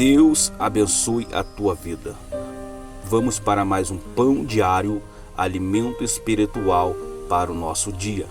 Deus abençoe a tua vida. Vamos para mais um pão diário, alimento espiritual para o nosso dia.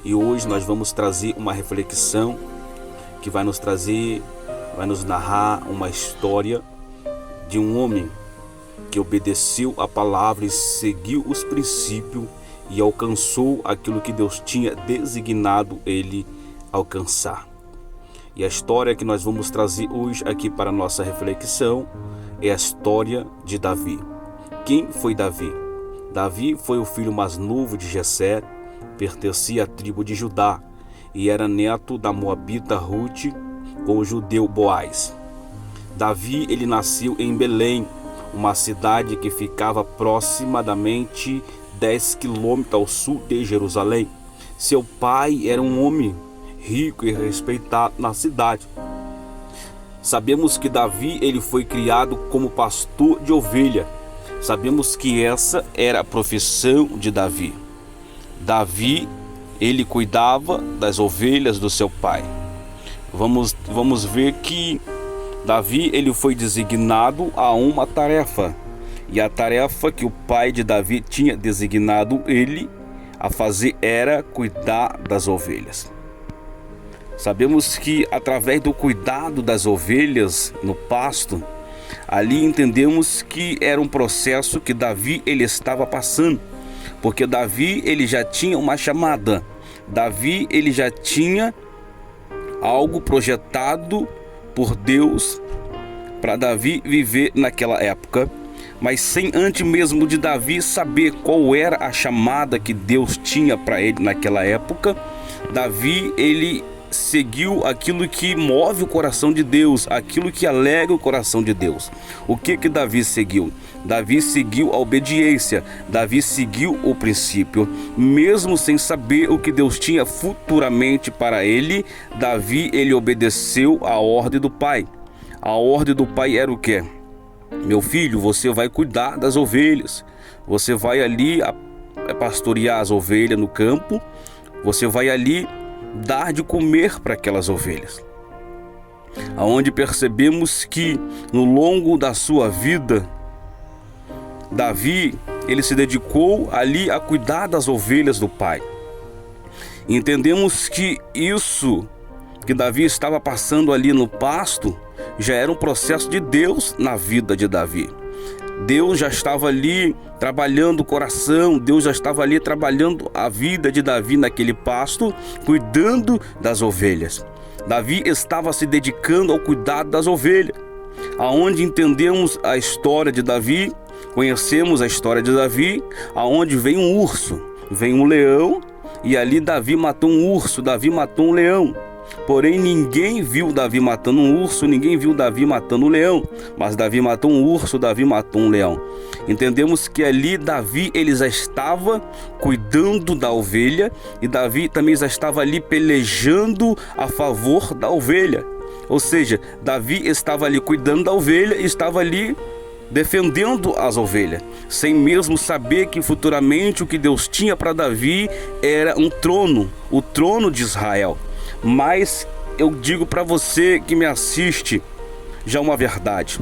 E hoje nós vamos trazer uma reflexão que vai nos narrar uma história de um homem que obedeceu a palavra e seguiu os princípios e alcançou aquilo que Deus tinha designado ele alcançar. E a história que nós vamos trazer hoje aqui para a nossa reflexão é a história de Davi. Quem foi Davi? Davi foi o filho mais novo de Jessé, pertencia à tribo de Judá e era neto da moabita Ruth com o judeu Boaz. Davi, ele nasceu em Belém, uma cidade que ficava aproximadamente 10 quilômetros ao sul de Jerusalém. Seu pai era um homem rico e respeitado na cidade. Sabemos que Davi, ele foi criado como pastor de ovelha. Sabemos que essa era a profissão de Davi. Davi, ele cuidava das ovelhas do seu pai. Vamos ver que Davi, ele foi designado a uma tarefa. E a tarefa que o pai de Davi tinha designado ele a fazer era cuidar das ovelhas. Sabemos que através do cuidado das ovelhas no pasto, ali entendemos que era um processo que Davi ele estava passando, porque Davi ele já tinha uma chamada, Davi ele já tinha algo projetado por Deus para Davi viver naquela época, mas sem antes mesmo de Davi saber qual era a chamada que Deus tinha para ele naquela época, Davi ele seguiu aquilo que move o coração de Deus, aquilo que alegra o coração de Deus. O que Davi seguiu? Davi seguiu a obediência, Davi seguiu o princípio, mesmo sem saber o que Deus tinha futuramente para ele. Davi ele obedeceu a ordem do pai. A ordem do pai era o quê? Meu filho, você vai cuidar das ovelhas, você vai ali pastorear as ovelhas no campo, você vai ali dar de comer para aquelas ovelhas. Aonde percebemos que no longo da sua vida, Davi, ele se dedicou ali a cuidar das ovelhas do pai. Entendemos que isso que Davi estava passando ali no pasto já era um processo de Deus na vida de Davi. Deus já estava ali trabalhando o coração, Deus já estava ali trabalhando a vida de Davi naquele pasto, cuidando das ovelhas. Davi estava se dedicando ao cuidado das ovelhas. Aonde entendemos a história de Davi, conhecemos a história de Davi, aonde vem um urso, vem um leão, e ali Davi matou um urso, Davi matou um leão. Porém, ninguém viu Davi matando um urso, ninguém viu Davi matando um leão. Mas Davi matou um urso, Davi matou um leão. Entendemos que ali Davi ele já estava cuidando da ovelha e Davi também já estava ali pelejando a favor da ovelha. Ou seja, Davi estava ali cuidando da ovelha e estava ali defendendo as ovelhas, sem mesmo saber que futuramente o que Deus tinha para Davi era um trono, o trono de Israel. Mas eu digo para você que me assiste já uma verdade: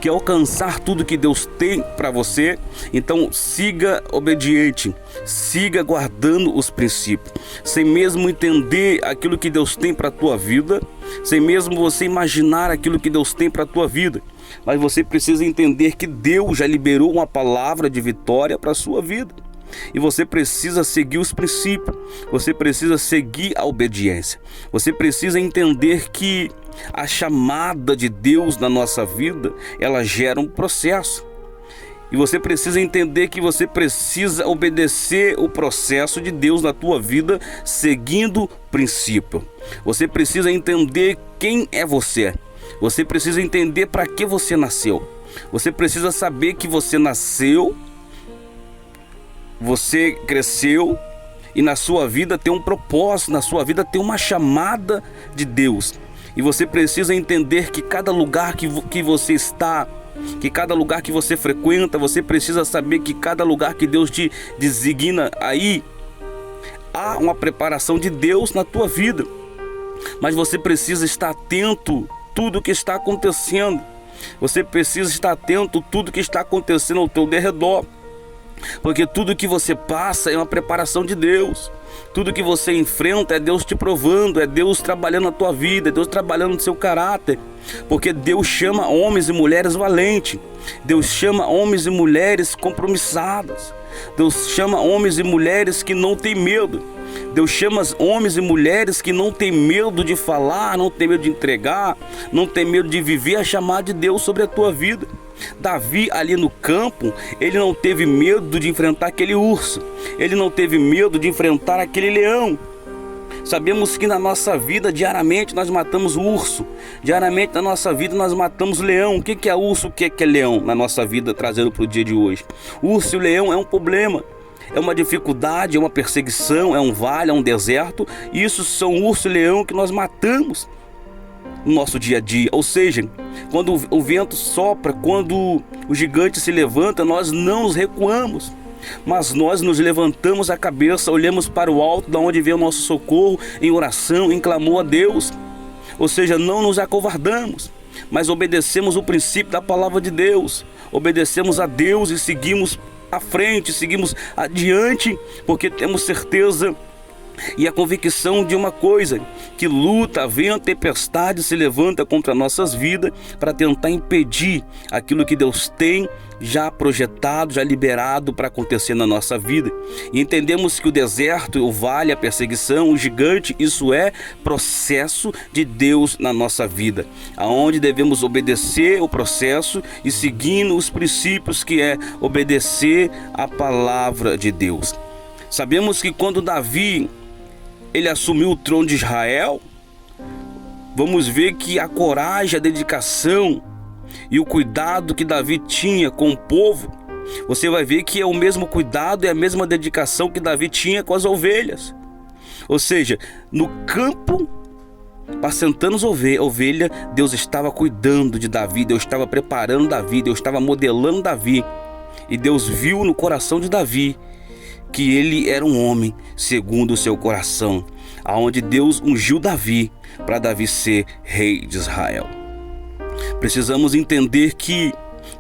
que alcançar tudo que Deus tem para você, então siga obediente, siga guardando os princípios, sem mesmo entender aquilo que Deus tem para a tua vida, sem mesmo você imaginar aquilo que Deus tem para a tua vida. Mas você precisa entender que Deus já liberou uma palavra de vitória para a sua vida. E você precisa seguir os princípios, você precisa seguir a obediência, você precisa entender que a chamada de Deus na nossa vida, ela gera um processo. E você precisa entender que você precisa obedecer o processo de Deus na tua vida, seguindo o princípio. Você precisa entender quem é você, você precisa entender para que você nasceu, você precisa saber que você nasceu, você cresceu e na sua vida tem um propósito, na sua vida tem uma chamada de Deus. E você precisa entender que cada lugar que você está, que cada lugar que você frequenta, você precisa saber que cada lugar que Deus te designa aí, há uma preparação de Deus na tua vida. Mas você precisa estar atento tudo que está acontecendo. Você precisa estar atento a tudo que está acontecendo ao teu derredor, porque tudo que você passa é uma preparação de Deus. Tudo que você enfrenta é Deus te provando, é Deus trabalhando na tua vida, é Deus trabalhando no seu caráter. Porque Deus chama homens e mulheres valentes, Deus chama homens e mulheres compromissados, Deus chama homens e mulheres que não têm medo. Deus chama homens e mulheres que não têm medo de falar, não têm medo de entregar, não têm medo de viver a chamada de Deus sobre a tua vida. Davi ali no campo, ele não teve medo de enfrentar aquele urso, ele não teve medo de enfrentar aquele leão. Sabemos que na nossa vida diariamente nós matamos o urso, diariamente na nossa vida nós matamos o leão. O que é urso, o que é leão na nossa vida, trazendo para o dia de hoje? O urso e o leão é um problema, é uma dificuldade, é uma perseguição, é um vale, é um deserto. Isso são urso e leão que nós matamos no nosso dia a dia. Ou seja, quando o vento sopra, quando o gigante se levanta, nós não nos recuamos, mas nós nos levantamos a cabeça, olhamos para o alto, da onde vem o nosso socorro, em oração, em clamor a Deus. Ou seja, não nos acovardamos, mas obedecemos o princípio da palavra de Deus, obedecemos a Deus e seguimos à frente, seguimos adiante, porque temos certeza e a convicção de uma coisa, que luta, vento, tempestade se levanta contra nossas vidas para tentar impedir aquilo que Deus tem já projetado, já liberado para acontecer na nossa vida. E entendemos que o deserto, o vale, a perseguição, o gigante, isso é processo de Deus na nossa vida, aonde devemos obedecer o processo e seguindo os princípios, que é obedecer a palavra de Deus. Sabemos que quando Davi ele assumiu o trono de Israel, vamos ver que a coragem, a dedicação e o cuidado que Davi tinha com o povo, você vai ver que é o mesmo cuidado e a mesma dedicação que Davi tinha com as ovelhas. Ou seja, no campo, apacentando as ovelhas, Deus estava cuidando de Davi, Deus estava preparando Davi, Deus estava modelando Davi. E Deus viu no coração de Davi que ele era um homem segundo o seu coração, aonde Deus ungiu Davi para Davi ser rei de Israel. Precisamos entender que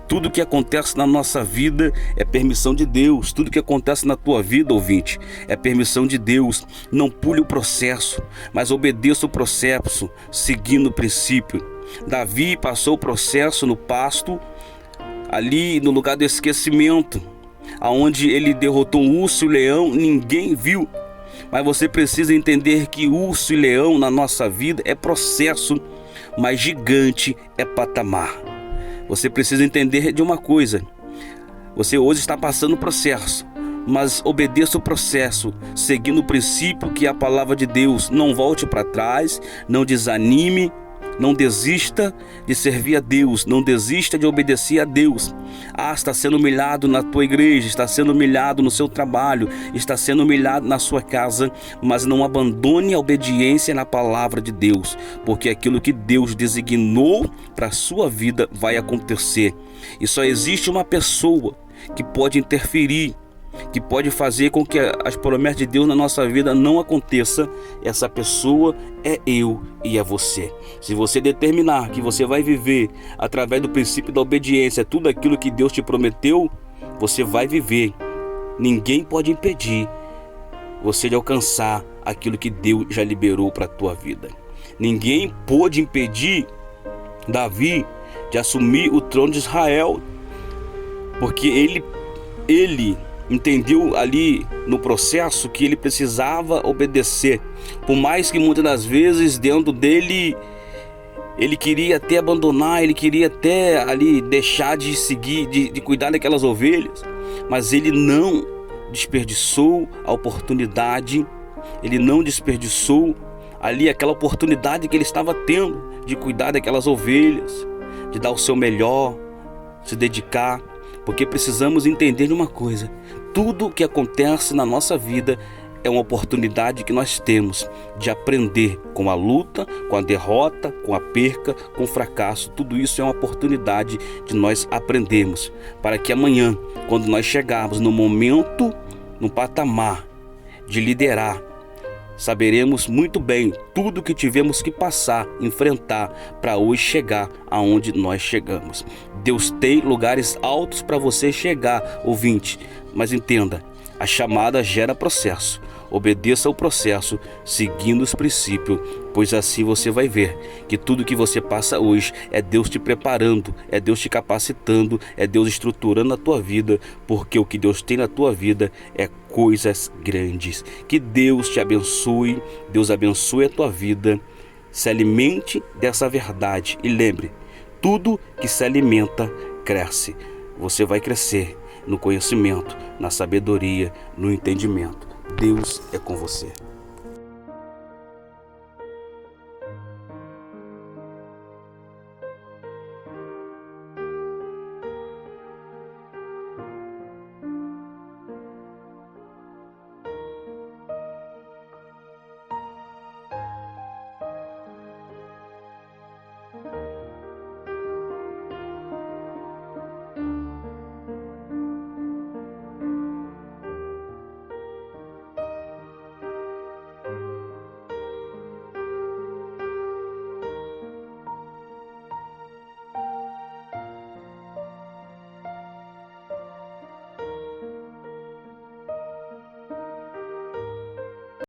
tudo que acontece na nossa vida é permissão de Deus. Tudo que acontece na tua vida, ouvinte, é permissão de Deus. Não pule o processo, mas obedeça o processo, seguindo o princípio. Davi passou o processo no pasto, ali no lugar do esquecimento, aonde ele derrotou o urso e o leão, ninguém viu. Mas você precisa entender que urso e leão na nossa vida é processo, mas gigante é patamar. Você precisa entender de uma coisa: você hoje está passando o processo, mas obedeça o processo, seguindo o princípio que é a palavra de Deus. Não volte para trás, não desanime, não desista de servir a Deus, não desista de obedecer a Deus. Está sendo humilhado na tua igreja, está sendo humilhado no seu trabalho, está sendo humilhado na sua casa, mas não abandone a obediência na palavra de Deus, porque aquilo que Deus designou para a sua vida vai acontecer. E só existe uma pessoa que pode interferir, que pode fazer com que as promessas de Deus na nossa vida não aconteça. Essa pessoa é eu e é você. Se você determinar que você vai viver através do princípio da obediência tudo aquilo que Deus te prometeu, você vai viver. Ninguém pode impedir você de alcançar aquilo que Deus já liberou para a tua vida. Ninguém pôde impedir Davi de assumir o trono de Israel, porque ele entendeu ali no processo que ele precisava obedecer. Por mais que muitas das vezes dentro dele ele queria até abandonar, ele queria até ali deixar de seguir, de cuidar daquelas ovelhas, mas ele não desperdiçou a oportunidade, ele não desperdiçou ali aquela oportunidade que ele estava tendo de cuidar daquelas ovelhas, de dar o seu melhor, se dedicar. Porque precisamos entender de uma coisa: tudo que acontece na nossa vida é uma oportunidade que nós temos de aprender com a luta, com a derrota, com a perca, com o fracasso. Tudo isso é uma oportunidade de nós aprendermos, para que amanhã, quando nós chegarmos no momento, no patamar de liderar, saberemos muito bem tudo que tivemos que passar, enfrentar para hoje chegar aonde nós chegamos. Deus tem lugares altos para você chegar, ouvinte, mas entenda, a chamada gera processo. Obedeça ao processo, seguindo os princípios, pois assim você vai ver que tudo que você passa hoje é Deus te preparando, é Deus te capacitando, é Deus estruturando a tua vida, porque o que Deus tem na tua vida é coisas grandes. Que Deus te abençoe, Deus abençoe a tua vida, se alimente dessa verdade e lembre, tudo que se alimenta cresce. Você vai crescer no conhecimento, na sabedoria, no entendimento. Deus é com você.